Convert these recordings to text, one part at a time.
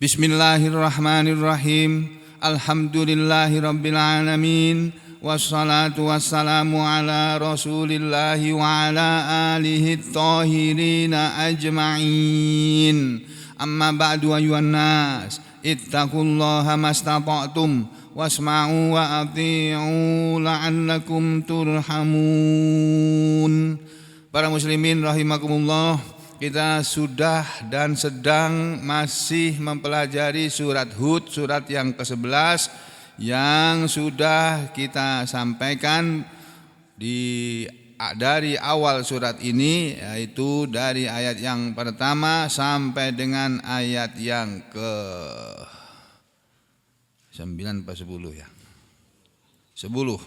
Bismillahirrahmanirrahim. Alhamdulillahi rabbil alamin. Wassalatu wassalamu ala rasulillahi wa ala alihi thahirina ajma'in. Amma ba'du ayyuhan nas, ittaqullaha mastata'tum wasma'u wa ati'u la'allakum turhamun. Para muslimin rahimakumullah, kita sudah dan sedang masih mempelajari surat Hud, surat yang ke-11 yang sudah kita sampaikan dari awal surat ini, yaitu dari ayat yang pertama sampai dengan ayat yang ke-9 atau 10 ya. 10.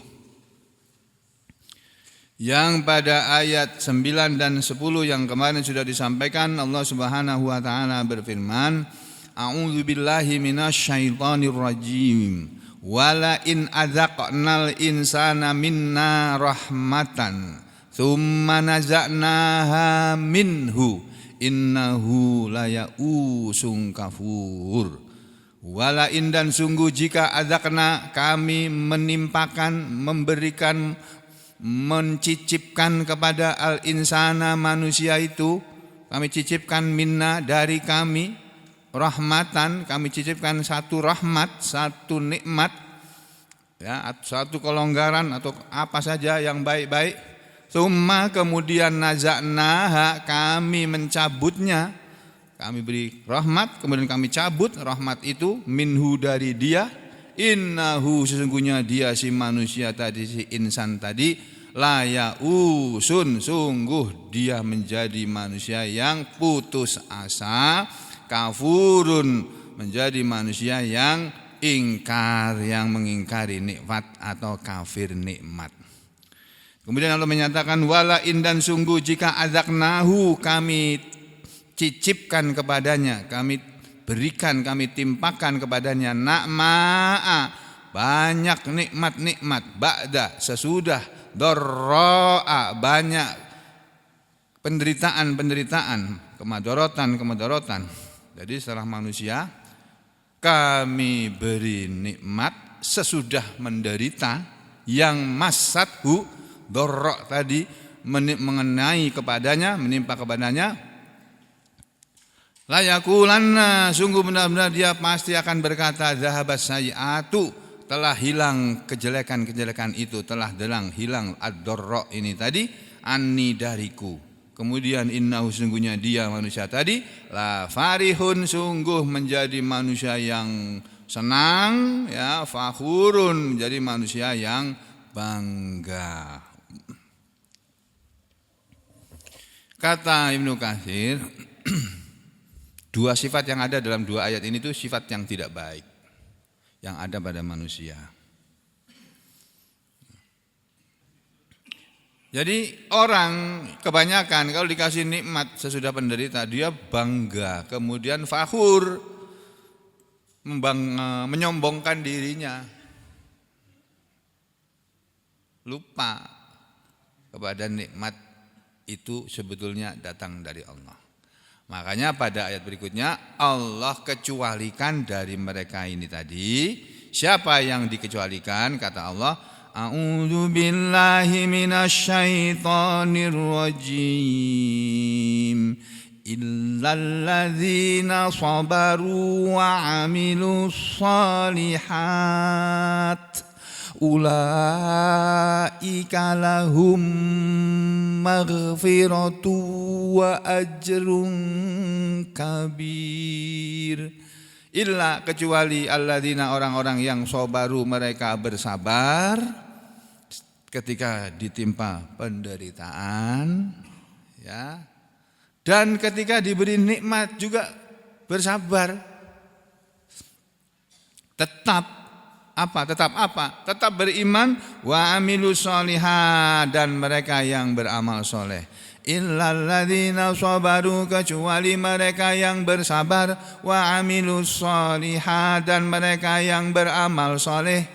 Yang pada ayat 9 dan 10 yang kemarin sudah disampaikan, Allah Subhanahu wa taala berfirman, A'udzubillahi minasyaitonir rajim. Wala in adzaqnal insana minna rahmatan tsumma naza'naha minhu innahu laya'usun kafur. Wala in, dan sungguh jika adzaqna, kami menimpakan, memberikan, mencicipkan kepada al-insana, manusia itu, kami cicipkan minna, dari kami, rahmatan, kami cicipkan satu rahmat, satu nikmat ya, satu kelonggaran atau apa saja yang baik-baik. Tsumma, kemudian naza'naha, kami mencabutnya, kami beri rahmat, kemudian kami cabut rahmat itu, minhu, dari dia. Innahu, sesungguhnya dia si manusia tadi, si insan tadi, laya'usun, sungguh dia menjadi manusia yang putus asa, kafurun, menjadi manusia yang ingkar, yang mengingkari nikmat atau kafir nikmat. Kemudian Allah menyatakan wala'in, dan sungguh jika adzaqnahu, kami cicipkan kepadanya, kami berikan, kami timpakan kepadanya, na'ma'a, banyak nikmat-nikmat, ba'da, sesudah, dharra'a, banyak penderitaan-penderitaan, kemadorotan. Jadi setelah manusia kami beri nikmat sesudah menderita, yang masathu, dharra tadi, mengenai kepadanya, menimpa kepadanya. Layakulanna, sungguh benar-benar dia pasti akan berkata, zahabas sayiatu, telah hilang kejelekan-kejelekan itu, telah hilang ad-dharra ini tadi, anni, dariku. Kemudian innahu, sungguhnya dia manusia tadi, la farihun, sungguh menjadi manusia yang senang ya, fakhurun, menjadi manusia yang bangga. Kata Ibnu Katsir, dua sifat yang ada dalam dua ayat ini itu sifat yang tidak baik yang ada pada manusia. Jadi orang kebanyakan kalau dikasih nikmat sesudah penderita, dia bangga, kemudian fakhur, menyombongkan dirinya, lupa kepada nikmat itu sebetulnya datang dari Allah. Makanya pada ayat berikutnya Allah kecualikan dari mereka ini tadi. Siapa yang dikecualikan? Kata Allah, A'udzu billahi minasyaitonir rajim. Illal ladzina sabaru wa 'amilus shalihat. Ulaika lahum maghfiratu wa ajrun kabir. Illa, kecuali alladzina, orang-orang yang sabaru, mereka bersabar ketika ditimpa penderitaan ya, dan ketika diberi nikmat juga bersabar. Tetap apa? Tetap beriman, wa amilus sholihat, dan mereka yang beramal soleh. Illal ladzina sabaru, kecuali mereka yang bersabar, wa amilus sholihat, dan mereka yang beramal soleh.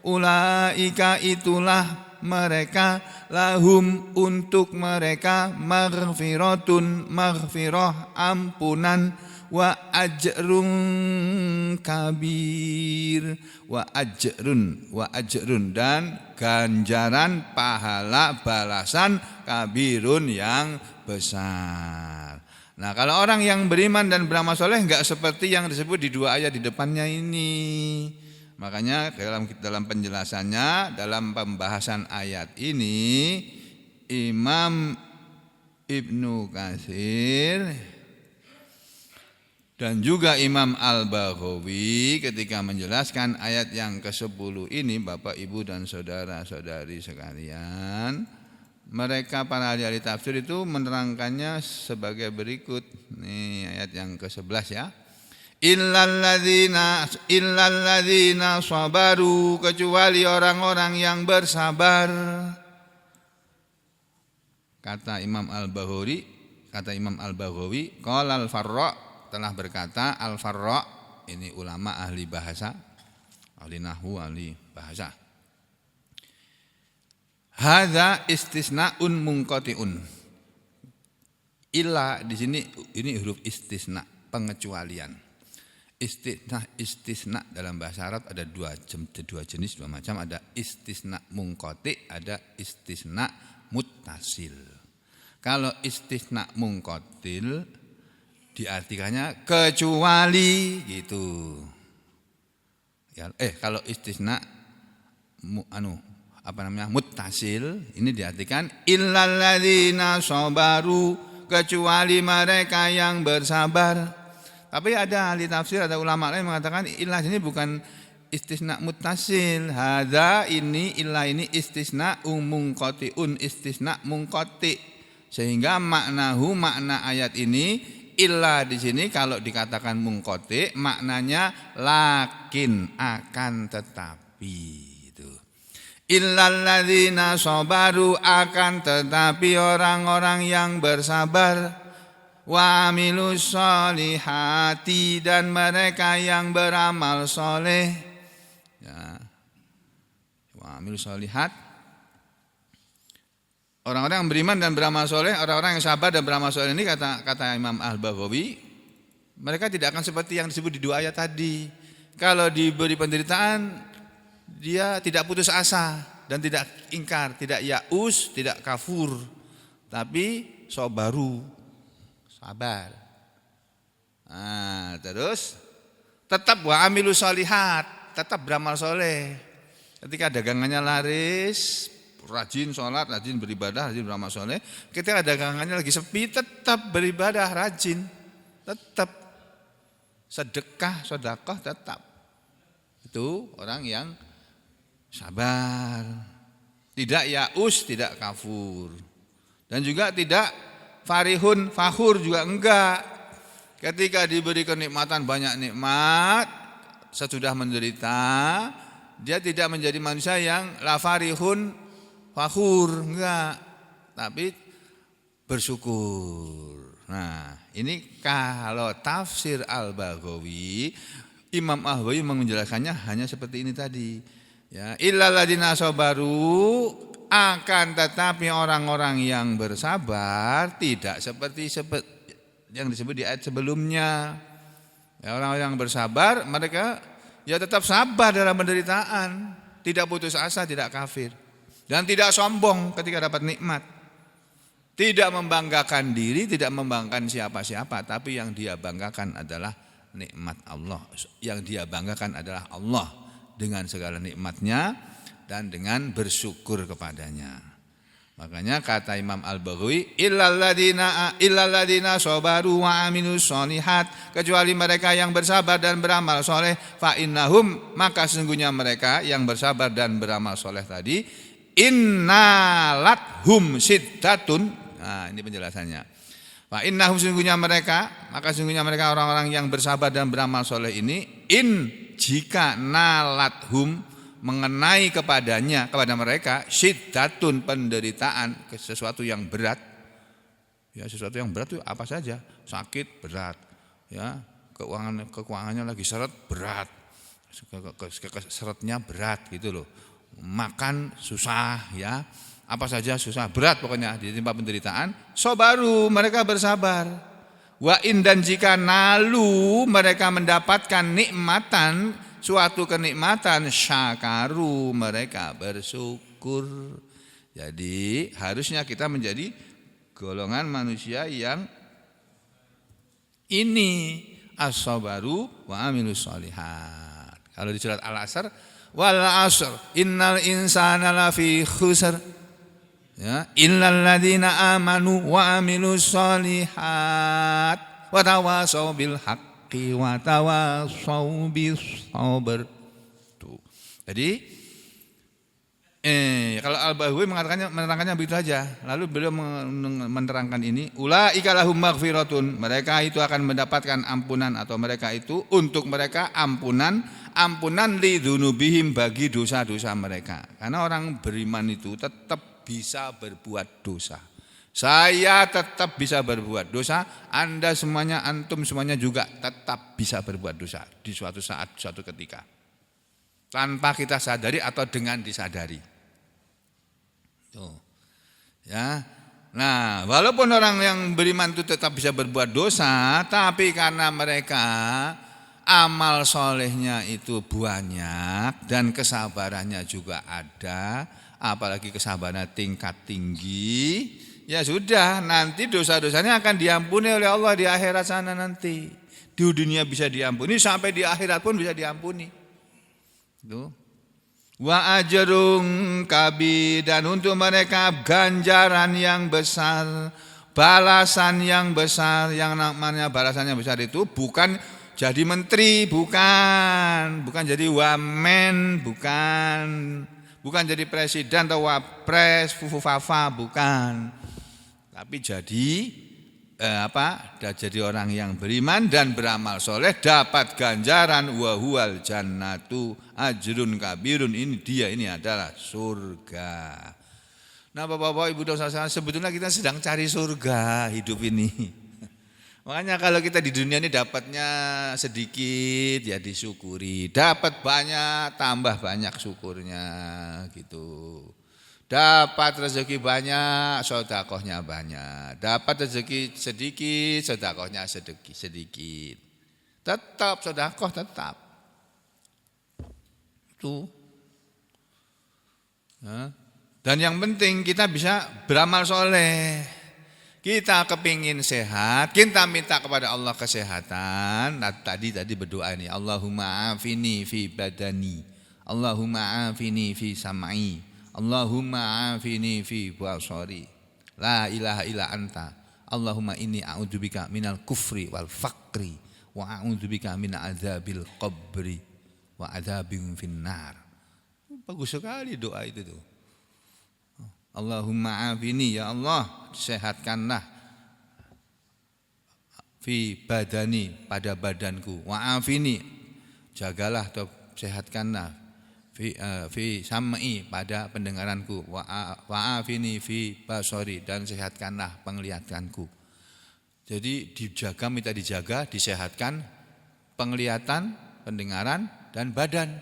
Ulaika, itulah mereka, lahum, untuk mereka, maghfiratun, maghfirah, ampunan, wa ajrun kabir. Wa ajrun dan ganjaran pahala balasan kabirun yang besar. Nah, kalau orang yang beriman dan beramal soleh enggak seperti yang disebut di dua ayat di depannya ini. Makanya dalam penjelasannya, dalam pembahasan ayat ini, Imam Ibnu Katsir dan juga Imam Al-Baghawi ketika menjelaskan ayat yang ke-10 ini, Bapak, Ibu dan saudara-saudari sekalian, mereka para ahli tafsir itu menerangkannya sebagai berikut. Nih ayat yang ke-11 ya. Illalladzina sabaru, kecuali orang-orang yang bersabar. Kata Imam Al-Baghawi, qala al-Farra, telah berkata al-Farra, ini ulama ahli bahasa, ahli nahwu, ahli bahasa. Hadza istisnaun munqati'un. Illa di sini ini huruf istisna, pengecualian. Istisna dalam bahasa Arab ada dua jenis, dua macam. Ada istisna munqati', ada istisna muttasil. Kalau istisna munqatil diartikannya kecuali gitu. Ya, kalau istisna muttasil ini diartikan illalladzina sabaru, kecuali mereka yang bersabar. Tapi ada ahli tafsir, ada ulama lain mengatakan illah ini bukan istisna muttasil. Hadza ini illah ini istisna munqati'un, istisna munqati'. Sehingga makna ayat ini illa di sini kalau dikatakan munqati, maknanya lakin, akan tetapi itu. Illalladzina sabaru, akan tetapi orang-orang yang bersabar, wa amilus solihati, dan mereka yang beramal soleh. Ya. Wa amilus solihat, orang-orang yang beriman dan beramal soleh, orang-orang yang sabar dan beramal soleh ini kata Imam Al-Baghawi, mereka tidak akan seperti yang disebut di dua ayat tadi. Kalau diberi penderitaan, dia tidak putus asa dan tidak ingkar, tidak yaus, tidak kafur, tapi sabaru, sabar. Nah, terus tetap wa amilu sholihat, tetap beramal soleh. Ketika dagangannya laris, rajin sholat, rajin beribadah, rajin beramal soleh. Ketika dagangannya lagi sepi, tetap beribadah, rajin, tetap sedekah, sedekah tetap. Itu orang yang sabar, tidak yaus, tidak kafur, dan juga tidak farihun, fakhur juga enggak. Ketika diberi kenikmatan, banyak nikmat, sesudah menderita, dia tidak menjadi manusia yang la farihun fakhur, enggak, tapi bersyukur. Nah, ini kalau tafsir Al-Baghawi, Imam Al-Baghawi menjelaskannya hanya seperti ini tadi. Ya, illalladzina sabaru, akan tetapi orang-orang yang bersabar tidak seperti yang disebut di ayat sebelumnya. Ya, orang-orang yang bersabar, mereka ya tetap sabar dalam penderitaan, tidak putus asa, tidak kafir. Dan tidak sombong ketika dapat nikmat. Tidak membanggakan diri, tidak membanggakan siapa-siapa, tapi yang dia banggakan adalah nikmat Allah. Yang dia banggakan adalah Allah dengan segala nikmatnya dan dengan bersyukur kepadanya. Makanya kata Imam Al-Baghawi, illalladzina sabaru wa aminus sholihat, kecuali mereka yang bersabar dan beramal soleh, fa innahum, maka sesungguhnya mereka yang bersabar dan beramal soleh tadi, innalathum siddatun. Nah, ini penjelasannya. Fa innahum, sesungguhnya mereka, maka sesungguhnya mereka orang-orang yang bersabar dan beramal soleh ini, jika nalathum, mengenai kepada mereka syiddatun, penderitaan, sesuatu yang berat. Ya, sesuatu yang berat itu apa saja? Sakit berat, ya, keuangannya lagi seret berat, seretnya berat gitu loh. Makan susah, ya, apa saja susah, berat pokoknya ditimpa penderitaan. Sabaru, mereka bersabar. Wa in, dan jika nalu mereka mendapatkan nikmatan, suatu kenikmatan, syakaru, mereka bersyukur. Jadi harusnya kita menjadi golongan manusia yang ini, as-sabaru wa amilus sholihat. Kalau di surat Al-Asr, wal asr innal insana lafi khusr, ya, illal ladzina amanu wa amilus sholihat wa tawasaw bil haqqi wa tawasaw bis sabr. Tuh. Jadi kalau Al-Bahwi menerangkannya begitu aja. Lalu beliau menerangkan ini, ulaika lahum maghfiratun, mereka itu akan mendapatkan ampunan, atau mereka itu untuk mereka ampunan li dzunubihim, bagi dosa-dosa mereka. Karena orang beriman itu tetap bisa berbuat dosa. Saya tetap bisa berbuat dosa, Anda semuanya, antum semuanya juga tetap bisa berbuat dosa di suatu saat, suatu ketika. Tanpa kita sadari atau dengan disadari. Tuh. Ya. Nah, walaupun orang yang beriman itu tetap bisa berbuat dosa, tapi karena mereka amal solehnya itu banyak dan kesabarannya juga ada, apalagi kesabaran tingkat tinggi, ya sudah, nanti dosa-dosanya akan diampuni oleh Allah di akhirat sana nanti. Di dunia bisa diampuni, sampai di akhirat pun bisa diampuni. Tuh. Wa ajrun kabir, dan untuk mereka ganjaran yang besar, balasan yang besar. Yang namanya balasan yang besar itu bukan jadi menteri, bukan jadi wamen, bukan jadi presiden atau wapres, fufufafa, bukan. Tapi jadi jadi orang yang beriman dan beramal soleh, dapat ganjaran, wa huwal jannatu ajrun kabirun, ini adalah surga. Nah, Bapak-bapak, Ibu, saudara, sebetulnya kita sedang cari surga hidup ini. Makanya kalau kita di dunia ini dapatnya sedikit, ya disyukuri. Dapat banyak, tambah banyak syukurnya gitu. Dapat rezeki banyak, sedekahnya banyak. Dapat rezeki sedikit, sedekahnya sedikit. Tetap sedekah, tetap. Itu. Dan yang penting kita bisa beramal soleh. Kita kepingin sehat, kita minta kepada Allah kesehatan. Nah, tadi berdoa ini, Allahumma afini fi badani, Allahumma afini fi sam'i, Allahumma afini fi basari, la ilaha illa anta, Allahumma inni a'udzubika minal kufri wal faqri wa a'udzubika min adzabil qabri wa adzabin finnar. Bagus sekali doa itu tuh. Allahumma afini, ya Allah sehatkanlah, fi badani, pada badanku, wa afini, jagalah atau sehatkanlah, fi sam'i, pada pendengaranku, wa afini fi basari, dan sehatkanlah penglihatanku. Jadi dijaga, minta dijaga, disehatkan penglihatan, pendengaran, dan badan.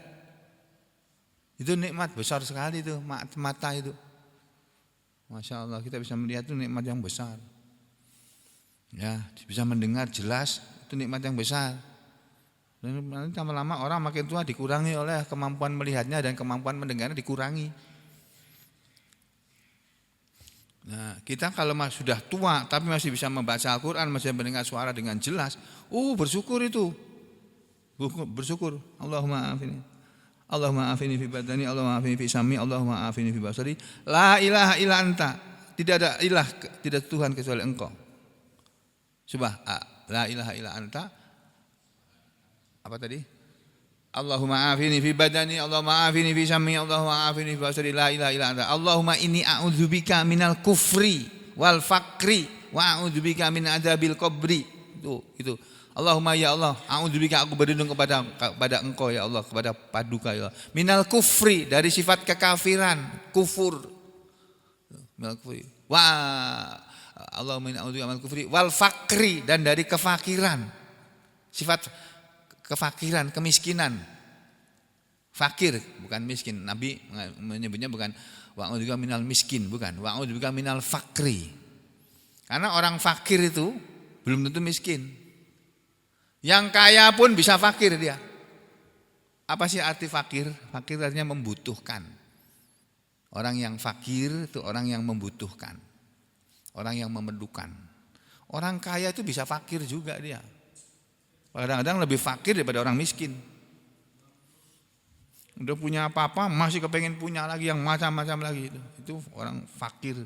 Itu nikmat besar sekali itu, mata itu. Masya Allah, kita bisa melihat itu nikmat yang besar. Ya, bisa mendengar jelas, itu nikmat yang besar. Dan nanti lama-lama orang makin tua dikurangi oleh kemampuan melihatnya, dan kemampuan mendengarnya dikurangi. Nah, kita kalau sudah tua tapi masih bisa membaca Al-Quran, masih mendengar suara dengan jelas, bersyukur itu. Bersyukur. Allahumma afini fi badani, Allahumma afini fi sam'i, Allahumma afini fi basari, la ilaha illa anta, tidak ada ilah, tidak Tuhan kecuali Engkau. La ilaha illa anta, apa tadi? Allahumma afini fi badani, Allahumma afini fi sam'i, Allahumma afini fi basari, la ilaha illa anta, Allahumma inni a'udzubika minal kufri wal faqri wa a'udzubika min adzabil qabri. Itu. Allahumma, ya Allah, a'udzubika, aku berlindung kepada Engkau ya Allah, kepada paduka ya Allah, minal kufri, dari sifat kekafiran, kufur. Minal kufri. Wa Allahumma inni a'udzubika minal kufri wal faqri, dan dari kefakiran. Sifat kefakiran, kemiskinan. Fakir, bukan miskin. Nabi menyebutnya bukan wa a'udzubika minal miskin, bukan. Wa a'udzubika minal faqri. Karena orang fakir itu belum tentu miskin. Yang kaya pun bisa fakir dia. Apa sih arti fakir? Fakir artinya membutuhkan. Orang yang fakir itu orang yang membutuhkan. Orang yang memerlukan. Orang kaya itu bisa fakir juga dia. Kadang-kadang lebih fakir daripada orang miskin. Udah punya apa-apa masih kepengen punya lagi yang macam-macam lagi itu. Itu orang fakir.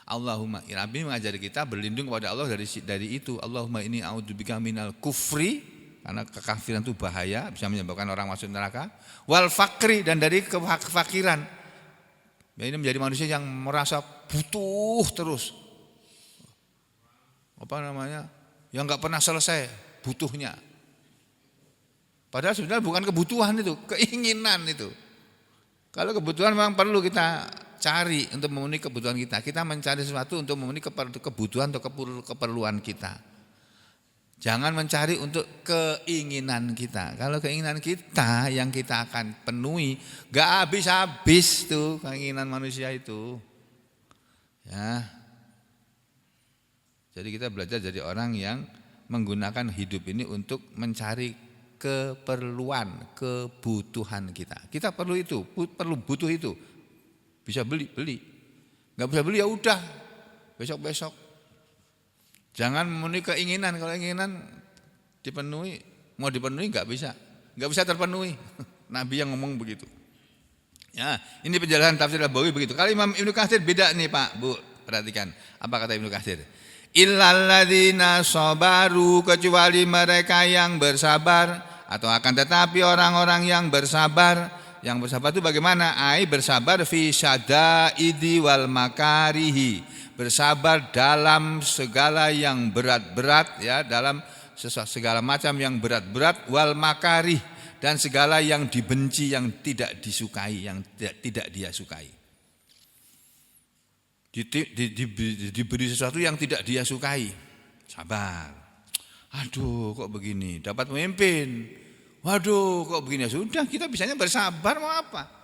Allahumma, Nabi mengajari kita berlindung kepada Allah dari itu. Allahumma inni a'udzubika minal kufri, karena kekafiran itu bahaya, bisa menyebabkan orang masuk neraka. Wal fakri, dan dari kefakiran. Ini menjadi manusia yang merasa butuh terus. Apa namanya? Yang enggak pernah selesai butuhnya. Padahal sebenarnya bukan kebutuhan itu, keinginan itu. Kalau kebutuhan memang perlu kita cari untuk memenuhi kebutuhan kita. Kita mencari sesuatu untuk memenuhi kebutuhan atau keperluan kita. Jangan mencari untuk keinginan kita. Kalau keinginan kita yang kita akan penuhi, gak habis-habis tuh keinginan manusia itu. Ya. Jadi kita belajar jadi orang yang menggunakan hidup ini untuk mencari keperluan, kebutuhan kita. Kita perlu itu, butuh itu. Bisa beli. Enggak bisa beli ya udah. Besok-besok. Jangan memenuhi keinginan. Kalau keinginan dipenuhi, mau dipenuhi enggak bisa. Enggak bisa terpenuhi. Nabi yang ngomong begitu. Ya, ini penjelasan tafsir Nabawi begitu. Kalau Imam Ibnu Katsir beda nih Pak, Bu. Perhatikan apa kata Ibnu Katsir. Illalladzina sabaru, kecuali mereka yang bersabar, atau akan tetapi orang-orang yang bersabar. Yang bersabar itu bagaimana? Bersabar fi syadaidi wal makarihi. Bersabar dalam segala yang berat-berat, ya, dalam segala macam yang berat-berat, wal makarih, dan segala yang dibenci, yang tidak disukai, yang tidak dia sukai. Diberi sesuatu yang tidak dia sukai, sabar. Aduh kok begini, dapat memimpin. Waduh kok begini, sudah kita bisanya bersabar mau apa?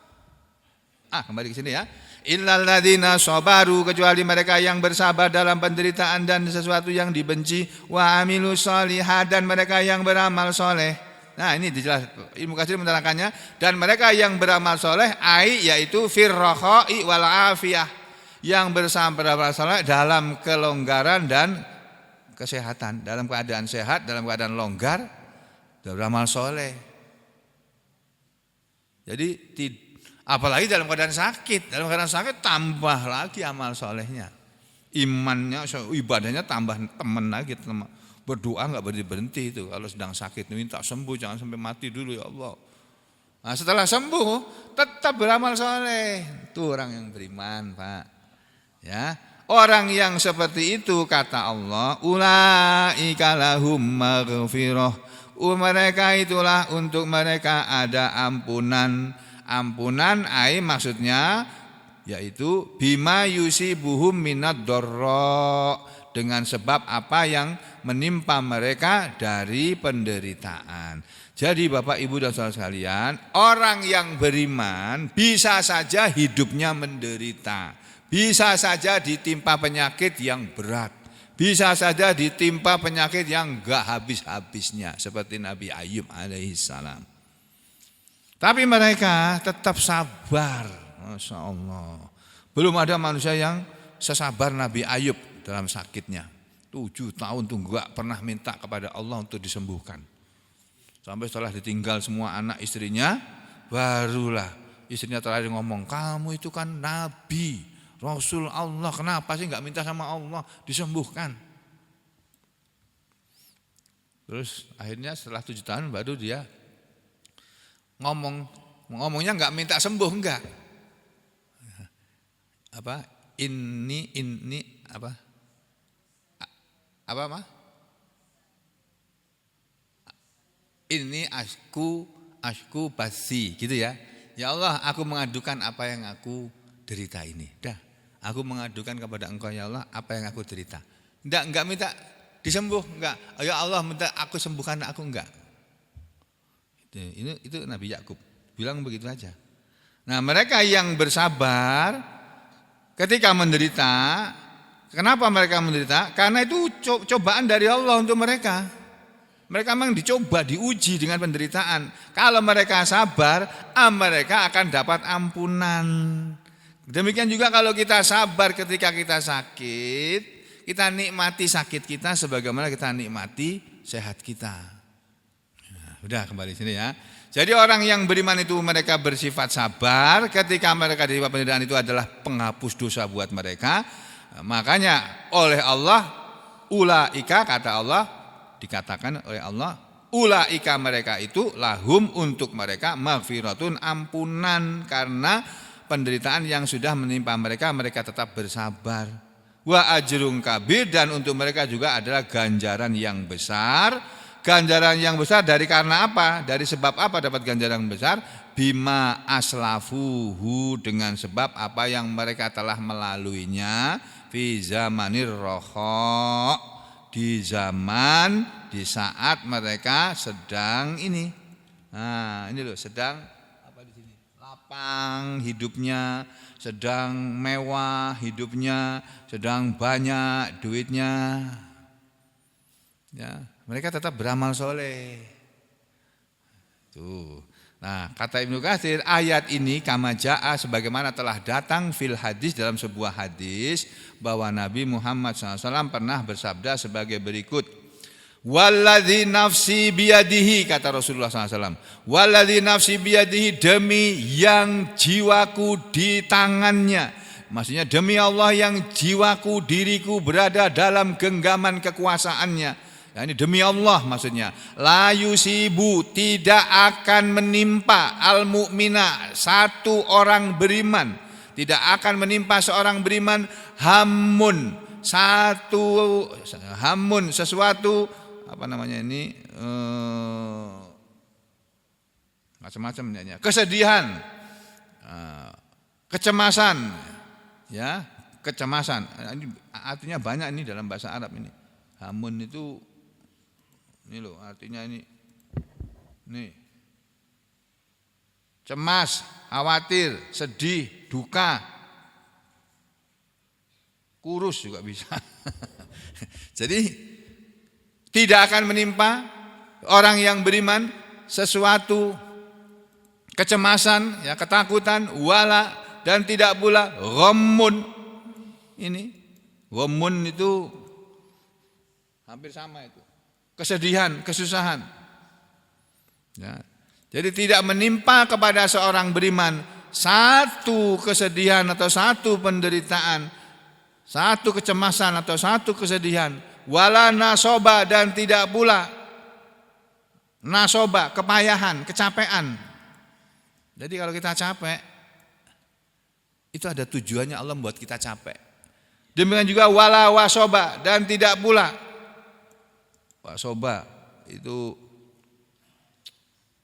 Kembali ke sini ya. Illalladzina sabaru, kecuali mereka yang bersabar dalam penderitaan dan sesuatu yang dibenci, wa amilus sholihat, dan mereka yang beramal soleh. Nah ini dijelas Ibnu Katsir menerangkannya, dan mereka yang beramal soleh yaitu firrakhai wal afiyah, yang beramal soleh dalam kelonggaran dan kesehatan, dalam keadaan sehat, dalam keadaan longgar, beramal soleh. Jadi apalagi dalam keadaan sakit. Dalam keadaan sakit tambah lagi amal solehnya. Imannya, ibadahnya tambah temen lagi. Berdoa gak berhenti itu. Kalau sedang sakit minta sembuh, jangan sampai mati dulu ya Allah. Nah setelah sembuh tetap beramal soleh. Itu orang yang beriman Pak. Ya, orang yang seperti itu kata Allah, ulaika lahum maghfirah. Mereka itulah untuk mereka ada ampunan. Ampunan maksudnya yaitu bima yusibuhum minad dharra, dengan sebab apa yang menimpa mereka dari penderitaan. Jadi Bapak Ibu dan saudara sekalian, orang yang beriman bisa saja hidupnya menderita, bisa saja ditimpa penyakit yang berat, bisa saja ditimpa penyakit yang gak habis-habisnya, seperti Nabi Ayub alaihissalam. Tapi mereka tetap sabar. Masya Allah. Belum ada manusia yang sesabar Nabi Ayub dalam sakitnya. 7 tahun tuh gak pernah minta kepada Allah untuk disembuhkan. Sampai setelah ditinggal semua anak istrinya, barulah istrinya terakhir ngomong, kamu itu kan Nabi, Rasul Allah, kenapa sih gak minta sama Allah disembuhkan? Terus akhirnya setelah 7 tahun baru dia ngomongnya gak minta sembuh, enggak. Apa? Ini apa? Ini asku basi, gitu ya. Ya Allah, aku mengadukan apa yang aku derita ini. Dah, aku mengadukan kepada Engkau ya Allah apa yang aku derita. Enggak minta disembuh, enggak. Ya Allah, minta aku sembuhkan aku, enggak. Itu Nabi Yakub bilang begitu aja. Nah, mereka yang bersabar ketika menderita, Kenapa mereka menderita? Karena itu cobaan dari Allah untuk mereka. Mereka memang dicoba, diuji dengan penderitaan. Kalau mereka sabar, mereka akan dapat ampunan. Demikian juga kalau kita sabar ketika kita sakit, kita nikmati sakit kita sebagaimana kita nikmati sehat kita. Nah, udah kembali sini ya. Jadi orang yang beriman itu mereka bersifat sabar ketika mereka diterima penderitaan, itu adalah penghapus dosa buat mereka. Makanya oleh Allah, ulaika, kata Allah, dikatakan oleh Allah, ulaika mereka itu lahum, untuk mereka maghfiratun, ampunan karena penderitaan yang sudah menimpa mereka, mereka tetap bersabar. Wa ajrun kabir, dan untuk mereka juga adalah ganjaran yang besar. Ganjaran yang besar dari karena apa? Dari sebab apa dapat ganjaran besar? Bima aslafuhu, dengan sebab apa yang mereka telah melaluinya, fi zamanir roha, di zaman, di saat mereka sedang ini. Nah, ini loh, sedang apa di sini? Lapang hidupnya, sedang mewah hidupnya, sedang banyak duitnya. Ya, mereka tetap beramal soleh. Tuh. Nah, kata Ibnu Katsir, ayat ini kama jaa, sebagaimana telah datang fil hadis, dalam sebuah hadis, bahwa Nabi Muhammad SAW pernah bersabda sebagai berikut. Walladzi nafsi biyadihi, kata Rasulullah SAW. Walladzi nafsi biyadihi, demi yang jiwaku di tangannya. Maksudnya demi Allah yang jiwaku, diriku berada dalam genggaman kekuasaannya. Ya, ini demi Allah maksudnya. La yusibu, tidak akan menimpa al mu'mina, satu orang beriman, tidak akan menimpa seorang beriman, hamun, sesuatu apa namanya ini, macam-macam ya, kesedihan, kecemasan, ya, kecemasan. Ini artinya banyak ini dalam bahasa Arab ini. Hamun itu ini loh, artinya ini cemas, khawatir, sedih, duka, kurus juga bisa. Jadi tidak akan menimpa orang yang beriman sesuatu kecemasan, ya, ketakutan, wala, dan tidak pula ghammun. Ini ghammun itu hampir sama itu. Kesedihan, kesusahan. Ya. Jadi tidak menimpa kepada seorang beriman satu kesedihan atau satu penderitaan, satu kecemasan atau satu kesedihan, wala nasoba, dan tidak pula nasoba, kepayahan, kecapean. Jadi kalau kita capek, itu ada tujuannya, Allah membuat kita capek. Demikian juga wala wasoba, dan tidak pula wasoba itu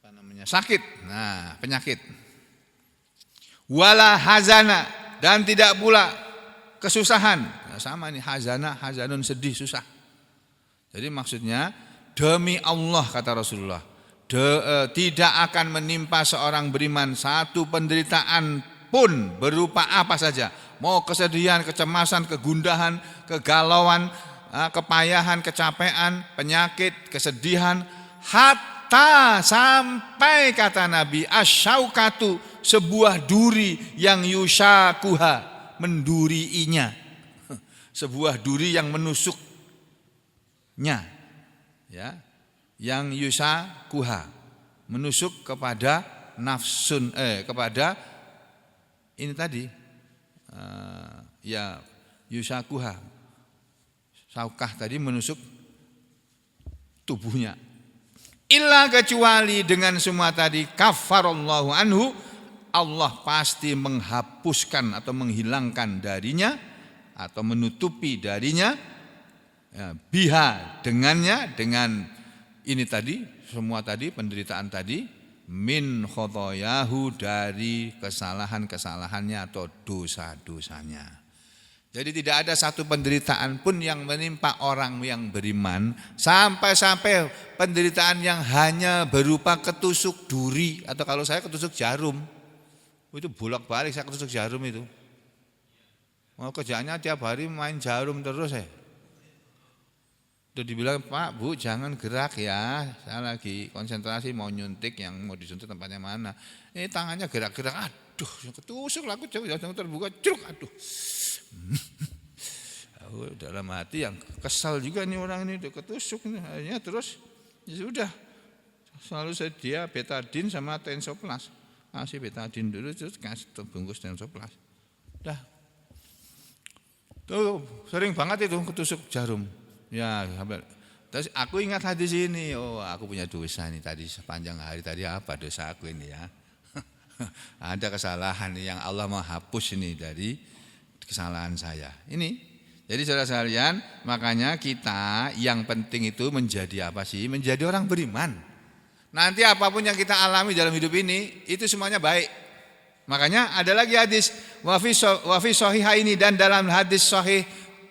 apa namanya, sakit, nah penyakit. Wala hazana, dan tidak pula kesusahan. Nah, sama nih, hazana, hazanun, sedih, susah. Jadi maksudnya demi Allah, kata Rasulullah, tidak akan menimpa seorang beriman satu penderitaan pun berupa apa saja, mau kesedihan, kecemasan, kegundahan, kegalauan, kepayahan, kecapean, penyakit, kesedihan, hatta, sampai kata Nabi, asyaukatu, sebuah duri yang yushakuha, menduriinya, sebuah duri yang menusuknya, ya, yang yushakuha, menusuk kepada nafsun, kepada ini tadi, ya, yushakuha, saukah tadi menusuk tubuhnya. Illa, kecuali dengan semua tadi, kafarallahu anhu, Allah pasti menghapuskan atau menghilangkan darinya atau menutupi darinya, ya, biha, dengannya, dengan ini tadi, semua tadi, penderitaan tadi, min khotoyahu, dari kesalahan-kesalahannya atau dosa-dosanya. Jadi tidak ada satu penderitaan pun yang menimpa orang yang beriman, sampai-sampai penderitaan yang hanya berupa ketusuk duri, atau kalau saya ketusuk jarum, itu bolak-balik saya ketusuk jarum itu. Mau kerjaannya tiap hari main jarum terus ya. Udah dibilang, Pak, Bu, jangan gerak ya. Saya lagi konsentrasi mau nyuntik, yang mau disuntik tempatnya mana. Ini tangannya gerak-gerak, aduh, ketusuk lah, aku coba jangan terbuka, curuk, aduh. Dalam hati yang kesal juga nih orang ini, udah ketusuk nih. Akhirnya terus, ya sudah. Selalu sedia betadin sama tensoplas. Kasih betadin dulu, terus kasih bungkus tensoplas. Udah. Tuh, sering banget itu ketusuk jarum. Ya, terus aku ingat hadis ini. Oh, aku punya dosa nih tadi sepanjang hari tadi, apa dosa aku ini ya? Ada kesalahan yang Allah mau hapus ini dari kesalahan saya. Ini. Jadi saudara sekalian, makanya kita yang penting itu menjadi apa sih? Menjadi orang beriman. Nanti apapun yang kita alami dalam hidup ini, itu semuanya baik. Makanya ada lagi hadis wa fi sahihaini, dan dalam hadis sahih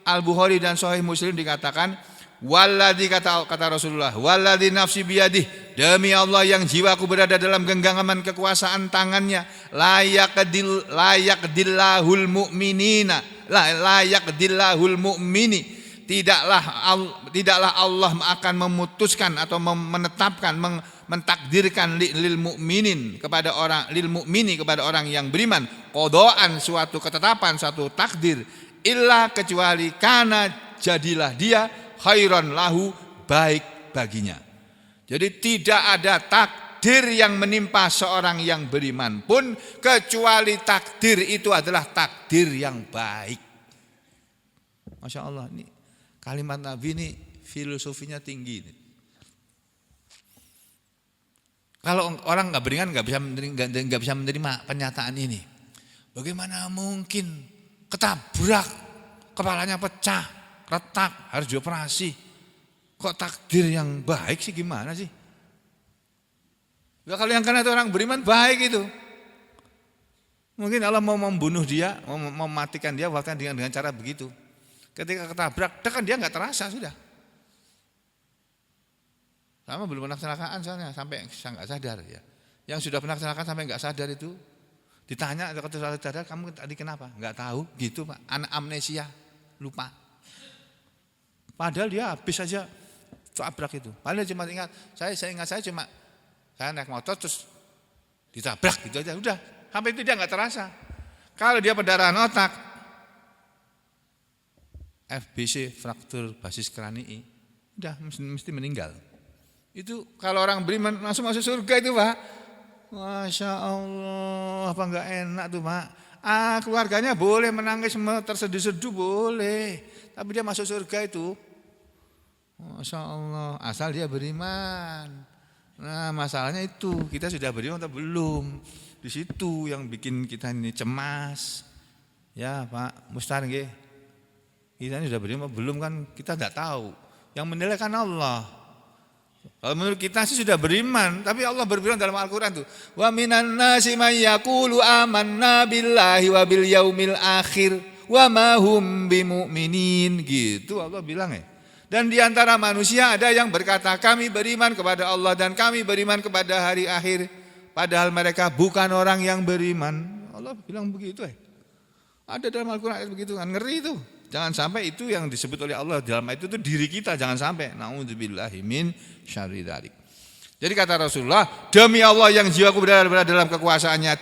Al-Bukhari dan Sahih Muslim dikatakan, walladzi kata Rasulullah, walladzi nafsi biyadih, demi Allah yang jiwaku berada dalam genggaman kekuasaan tangannya, layaqdillahul mu'minina, layaqdillahul mu'mini, tidaklah Allah akan memutuskan atau menetapkan, mentakdirkan lil mu'minin kepada orang, lil mu'mini kepada orang yang beriman, qadaan, suatu ketetapan, suatu takdir, illa kecuali karena jadilah dia khairan lahu, baik baginya. Jadi tidak ada takdir yang menimpa seorang yang beriman pun kecuali takdir itu adalah takdir yang baik. Masya Allah, ini kalimat Nabi ini filosofinya tinggi. Kalau orang nggak beriman nggak bisa menerima pernyataan ini. Bagaimana mungkin ketabrak, kepalanya pecah, retak, harus dioperasi. Kok takdir yang baik sih, gimana sih? Kalau yang kena itu orang beriman baik itu. Mungkin Allah mau membunuh dia, mau mematikan dia bahkan dengan cara begitu. Ketika ketabrak, kan dia nggak terasa sudah. Sama belum pernah kecelakaan soalnya sampai nggak sadar ya. Yang sudah pernah kecelakaan sampai nggak sadar itu, ditanya ketika sadar, kamu tadi kenapa? Enggak tahu, gitu Pak. Anak amnesia, lupa. Padahal dia habis saja tabrak itu. Padahal cuma ingat, saya ingat saya naik motor terus ditabrak gitu aja, udah. Sampai itu dia enggak terasa. Kalau dia pendarahan otak, FBC, fraktur basis kranii, udah mesti meninggal. Itu kalau orang beriman langsung masuk surga itu Pak. Masya Allah, apa enggak enak tuh Pak? Keluarganya boleh menangis terseduh-seduh boleh, tapi dia masuk surga itu. Masya Allah, asal dia beriman. Nah masalahnya itu, kita sudah beriman atau belum? Di situ yang bikin kita ini cemas. Ya Pak Mustar nggih, kita ini sudah beriman belum kan? Kita tidak tahu. Yang menilai kan Allah. Kalau menurut kita sih sudah beriman, tapi Allah berfirman dalam Al-Qur'an tuh, wa minan nasi may yaqulu amanna billahi wa bil yaumil akhir wa ma hum bimumin, gitu Allah bilang ya. Dan di antara manusia ada yang berkata kami beriman kepada Allah dan kami beriman kepada hari akhir, padahal mereka bukan orang yang beriman. Allah bilang begitu ya. Ada dalam Al-Qur'an begitu kan, ngeri itu. Jangan sampai itu yang disebut oleh Allah dalam ayat itu diri kita, jangan sampai. Na'udzubillahi min syarri dzalik. Jadi kata Rasulullah, demi Allah yang jiwaku berada dalam kekuasaannya,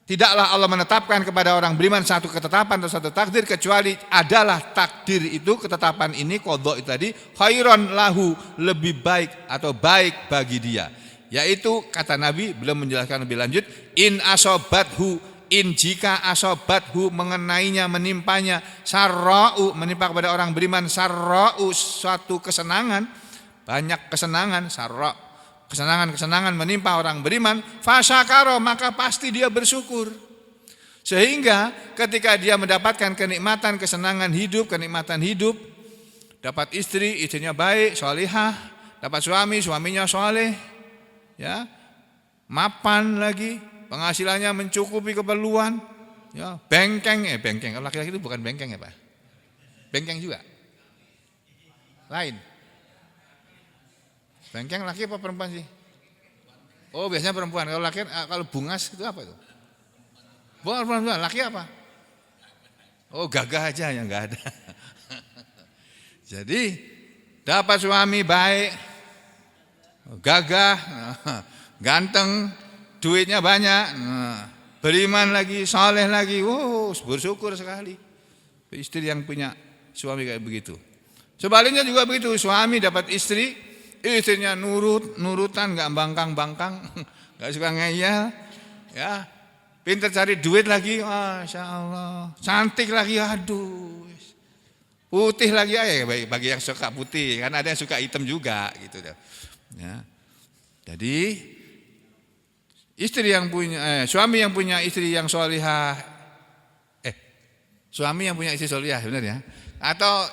tidaklah Allah menetapkan kepada orang beriman satu ketetapan atau satu takdir kecuali adalah takdir itu, ketetapan ini, qadha itu tadi, khairan lahu, lebih baik atau baik bagi dia. Yaitu kata Nabi belum menjelaskan lebih lanjut, in asobathu, in jika asobathu mengenainya, menimpanya, sarra'u, menimpa kepada orang beriman, sarra'u, suatu kesenangan, banyak kesenangan, sarra', kesenangan menimpa orang beriman, fasyakara, maka pasti dia bersyukur. Sehingga ketika dia mendapatkan kenikmatan, kesenangan hidup, kenikmatan hidup, dapat istri, istrinya baik, sholihah, dapat suami, suaminya sholeh, ya, mapan lagi, penghasilannya mencukupi keperluan, ya, bengkeng, kalau laki-laki itu bukan bengkeng ya Pak, bengkeng juga, lain, bengkeng laki apa perempuan sih? Oh biasanya perempuan, kalau laki, kalau bungas itu apa itu? Bukan perempuan, laki apa? Oh, gagah aja yang enggak ada. Jadi dapat suami baik, gagah, ganteng, duitnya banyak, beriman lagi, saleh lagi, bersyukur sekali. Istri yang punya suami kayak begitu. Sebaliknya juga begitu, suami dapat istri, istrinya nurutan, nggak bangkang, nggak suka ngeyel, ya, pintar cari duit lagi, masya Allah, cantik lagi, aduh. Putih lagi ya, bagi yang suka putih, kan ada yang suka hitam juga gitu. Ya. Jadi suami yang punya istri yang solihah, suami yang punya istri solihah, benar ya? Atau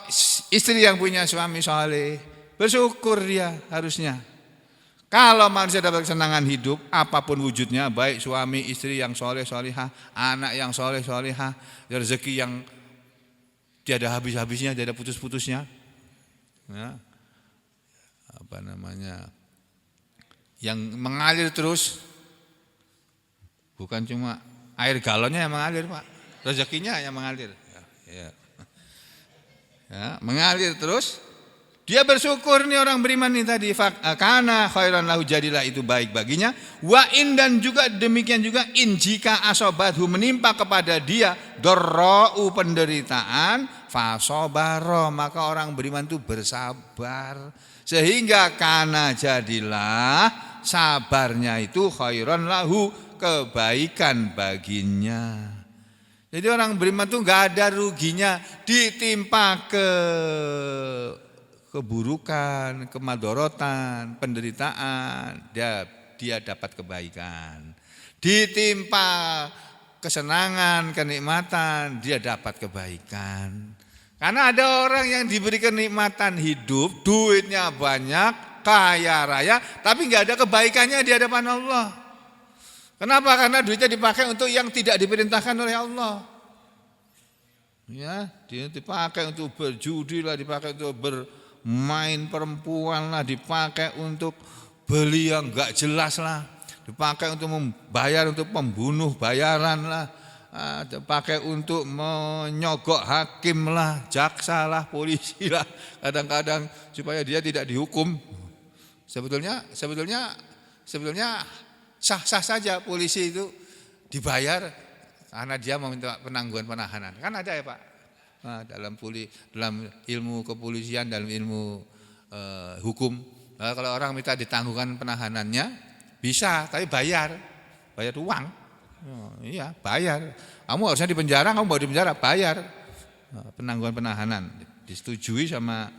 istri yang punya suami soleh, bersyukur dia harusnya. Kalau manusia dapat kesenangan hidup, apapun wujudnya, baik suami istri yang soleh solihah, anak yang soleh solihah, rezeki yang tiada habis-habisnya, tiada putus-putusnya, ya, yang mengalir terus, bukan cuma air galonnya yang mengalir, Pak, rezekinya yang mengalir, ya, mengalir terus. Dia bersyukur nih orang beriman nih tadi, karena khairan lahu, jadilah itu baik baginya. Wa in, dan juga demikian juga in, jika asobathu, menimpa kepada dia dorra'u, penderitaan, fasobaro, maka orang beriman itu bersabar, sehingga karena jadilah sabarnya itu khairan lahu, kebaikan baginya. Jadi orang beriman itu enggak ada ruginya, ditimpa keburukan, kemadorotan, penderitaan, dia dapat kebaikan. Ditimpa kesenangan, kenikmatan, dia dapat kebaikan. Karena ada orang yang diberi kenikmatan hidup, duitnya banyak, kaya raya, tapi enggak ada kebaikannya di hadapan Allah. Kenapa? Karena duitnya dipakai untuk yang tidak diperintahkan oleh Allah. Ya, dia dipakai untuk berjudi lah, dipakai untuk bermain perempuan lah, dipakai untuk beli yang enggak jelas lah, dipakai untuk membayar untuk pembunuh bayaran lah, dipakai untuk menyogok hakim lah, jaksa lah, polisi lah, kadang-kadang supaya dia tidak dihukum. Sebetulnya sah-sah saja polisi itu dibayar karena dia meminta penangguhan penahanan. Kan ada ya Pak, dalam ilmu kepolisian, dalam ilmu hukum, kalau orang minta ditangguhkan penahanannya bisa, tapi bayar uang. Iya, bayar. Kamu harusnya di penjara, kamu baru di penjara, bayar penangguhan penahanan, disetujui sama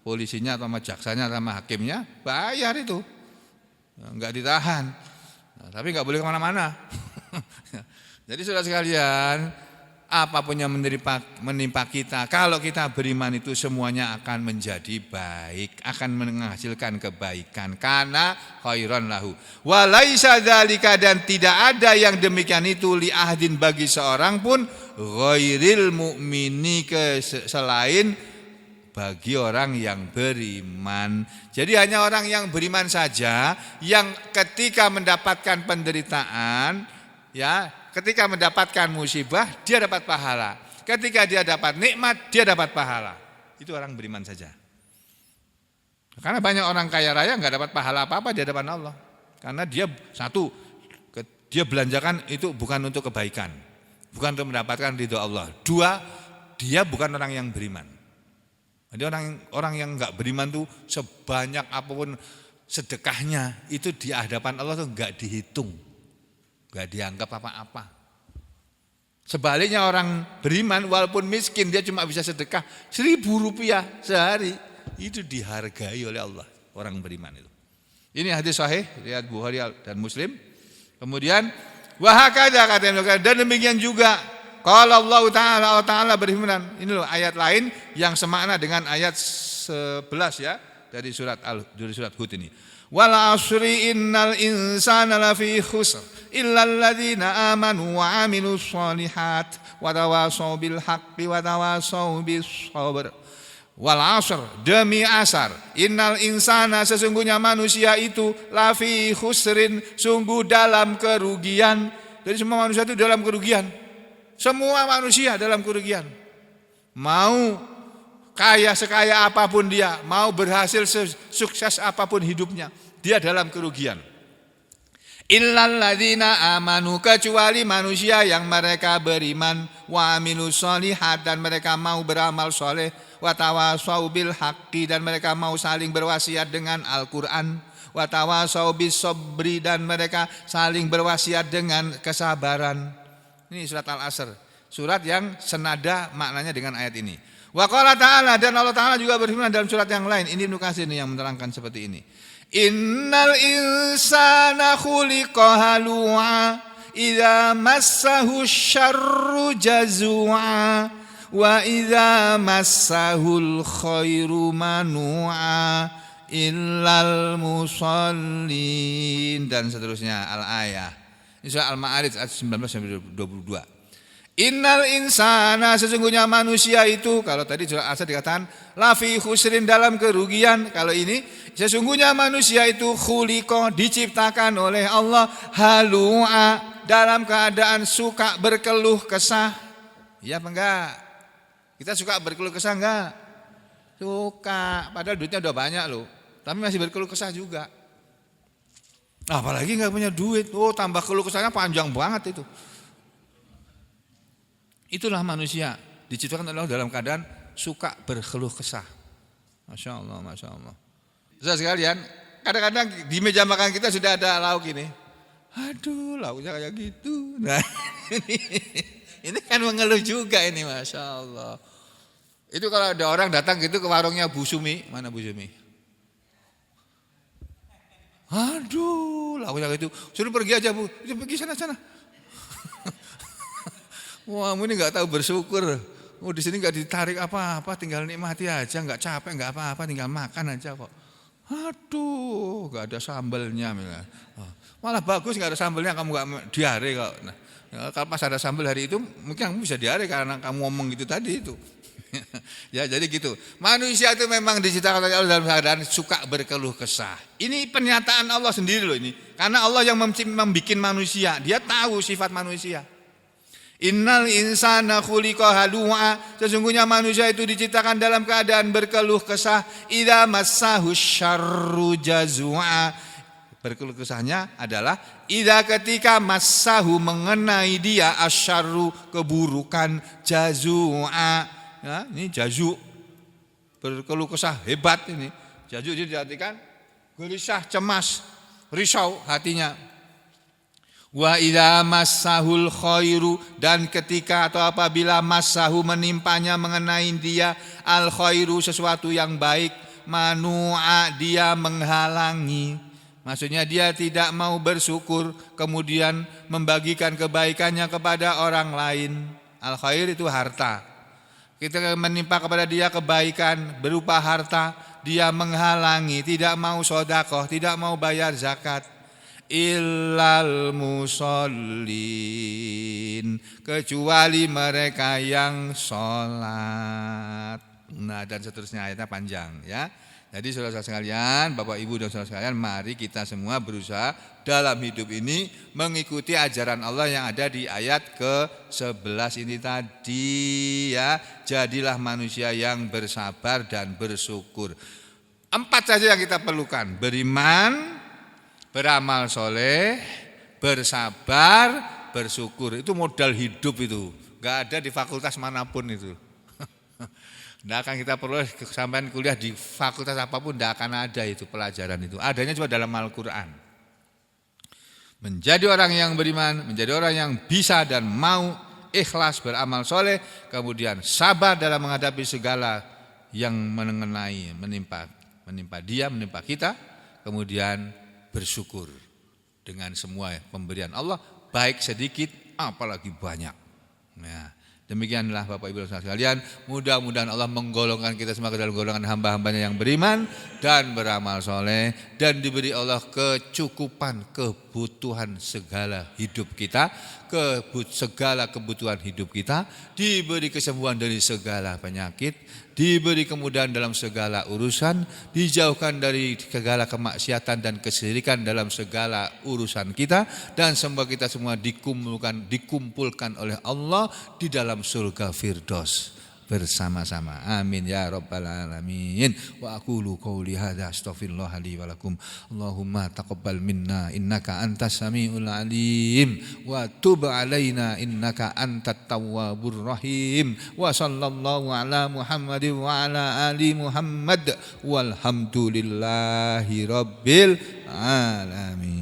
polisinya, sama jaksanya, sama hakimnya, bayar itu, enggak ditahan. Tapi enggak boleh kemana-mana. Jadi saudara sekalian, apapun yang menimpa kita, kalau kita beriman itu semuanya akan menjadi baik, akan menghasilkan kebaikan, karena khairan lahu. Wa laisa dzalika, dan tidak ada yang demikian itu li ahdin, bagi seorang pun, ghairil mu'mini, selain bagi orang yang beriman. Jadi hanya orang yang beriman saja yang ketika mendapatkan penderitaan, ya, ketika mendapatkan musibah dia dapat pahala. Ketika dia dapat nikmat dia dapat pahala. Itu orang beriman saja. Karena banyak orang kaya raya enggak dapat pahala apa-apa di hadapan Allah. Karena dia dia belanjakan itu bukan untuk kebaikan, bukan untuk mendapatkan ridho Allah. Dua, dia bukan orang yang beriman. Jadi orang yang enggak beriman tuh sebanyak apapun sedekahnya itu di hadapan Allah tuh enggak dihitung, enggak dianggap apa-apa. Sebaliknya orang beriman walaupun miskin dia cuma bisa sedekah 1.000 rupiah sehari, itu dihargai oleh Allah orang beriman itu. Ini hadis sahih riwayat Bukhari dan Muslim. Kemudian wahakada, katanya, dan demikian juga qala Allah Ta'ala berfirman. Ini loh ayat lain yang semakna dengan ayat 11 ya dari surat Hud ini. Wal asri innal insana lafi khusr illal ladzina amanu wa amilus shalihat wa tawasaw bil haqqi wa tawasaw bis sabr. Wal asr, demi asar, innal insana, sesungguhnya manusia itu lafi khusrin, sungguh dalam kerugian. Jadi semua manusia itu dalam kerugian. Semua manusia dalam kerugian. mau kaya sekaya apapun dia, mau berhasil sukses apapun hidupnya, dia dalam kerugian. Illal ladzina amanu, kecuali manusia yang mereka beriman, wa amilus sholihat, dan mereka mau beramal soleh, wa tawasau bil haqqi, dan mereka mau saling berwasiat dengan Al-Qur'an, wa tawasau bis sabri, dan mereka saling berwasiat dengan kesabaran. Ini surat Al-Asr, surat yang senada maknanya dengan ayat ini. Wa qala ta'ala, dan Allah Ta'ala juga berfirman dalam surat yang lain. Ini Ibnu Katsir yang menerangkan seperti ini. Innal insana khuliqa halu'a idza massahu syarru jazua wa idza massahul khairu manu'a illal musallin, dan seterusnya al-ayah. Ini surah Al-Ma'arij ayat 19-22. Innal insana, sesungguhnya manusia itu, kalau tadi surah Asr dikatakan lafi khusrin, dalam kerugian. Kalau ini sesungguhnya manusia itu khuliqa, diciptakan oleh Allah, halu'a, dalam keadaan suka berkeluh kesah. Iya apa enggak? Kita suka berkeluh kesah enggak? Suka, padahal duitnya udah banyak loh, tapi masih berkeluh kesah juga. Apalagi enggak punya duit, tambah keluh kesahnya panjang banget itu. Itulah manusia, diciptakan oleh Allah dalam keadaan suka berkeluh kesah. Masya Allah, Masya Allah. Saudara sekalian, kadang-kadang di meja makan kita sudah ada lauk ini. Aduh, lauknya kayak gitu. Nah, ini kan mengeluh juga ini, Masya Allah. Itu kalau ada orang datang gitu ke warungnya Bu Sumi, mana Bu Sumi? Aduh, lauknya gitu. Suruh pergi aja Bu, pergi sana-sana. Wah, ini nggak tahu bersyukur. Di sini nggak ditarik apa-apa, tinggal nikmati aja, nggak capek, nggak apa-apa, tinggal makan aja kok. Aduh, nggak ada sambalnya, malah bagus nggak ada sambalnya, kamu nggak diare kok. Nah, kalau pas ada sambal hari itu, mungkin kamu bisa diare karena kamu ngomong gitu tadi itu. Ya, jadi gitu. Manusia itu memang diciptakan oleh Allah dalam keadaan suka berkeluh kesah. Ini pernyataan Allah sendiri loh ini, karena Allah yang membuat manusia, Dia tahu sifat manusia. Innal insana khuliqa halu'a, sesungguhnya manusia itu diciptakan dalam keadaan berkeluh kesah. Idza massahu syarru jazua, berkeluh kesahnya adalah idza, ketika massahu, mengenai dia, asyarru, keburukan, jazua. Ya, ini jazu, berkeluh kesah hebat ini. Jazu itu diartikan gelisah, cemas, risau hatinya. Wa idza massahul khairu, dan ketika atau apabila massahu, menimpanya, mengenai dia, al khairu, sesuatu yang baik, manu'a, dia menghalangi. Maksudnya dia tidak mau bersyukur, kemudian membagikan kebaikannya kepada orang lain. Al khair itu harta. Kita menimpa kepada dia kebaikan berupa harta, dia menghalangi, tidak mau sedekah, tidak mau bayar zakat. Illal musallin, kecuali mereka yang sholat. Nah, dan seterusnya, ayatnya panjang ya. Jadi saudara sekalian, Bapak Ibu dan saudara sekalian, mari kita semua berusaha dalam hidup ini mengikuti ajaran Allah yang ada di ayat ke-11 ini tadi ya. Jadilah manusia yang bersabar dan bersyukur. 4 saja yang kita perlukan: beriman, beramal soleh, bersabar, bersyukur. Itu modal hidup itu. Gak ada di fakultas manapun itu. Tidak akan kita perlu sampai kuliah di fakultas apapun, tidak akan ada itu pelajaran itu. Adanya cuma dalam Al-Quran. Menjadi orang yang beriman, menjadi orang yang bisa dan mau ikhlas beramal soleh, kemudian sabar dalam menghadapi segala yang mengenai, menimpa dia, menimpa kita, kemudian bersyukur dengan semua pemberian Allah, baik sedikit apalagi banyak. Nah, demikianlah Bapak Ibu dan sekalian, mudah-mudahan Allah menggolongkan kita semua ke dalam golongan hamba-hambanya yang beriman dan beramal soleh, dan diberi Allah kecukupan kebutuhan segala hidup kita, segala kebutuhan hidup kita, diberi kesembuhan dari segala penyakit, diberi kemudahan dalam segala urusan, dijauhkan dari segala kemaksiatan dan kesyirikan dalam segala urusan kita, dan semoga kita semua dikumpulkan oleh Allah di dalam surga Firdaus. bersama-sama. Amin ya rabbal alamin. Wa aqulu qouli hadza astaghfirullah li wa lakum. Allahumma taqabbal minna innaka antas samiul alim wa tub alaina innaka antat tawwabur rahim. Wa sallallahu ala Muhammadin wa ala ali Muhammad walhamdulillahi rabbil alamin.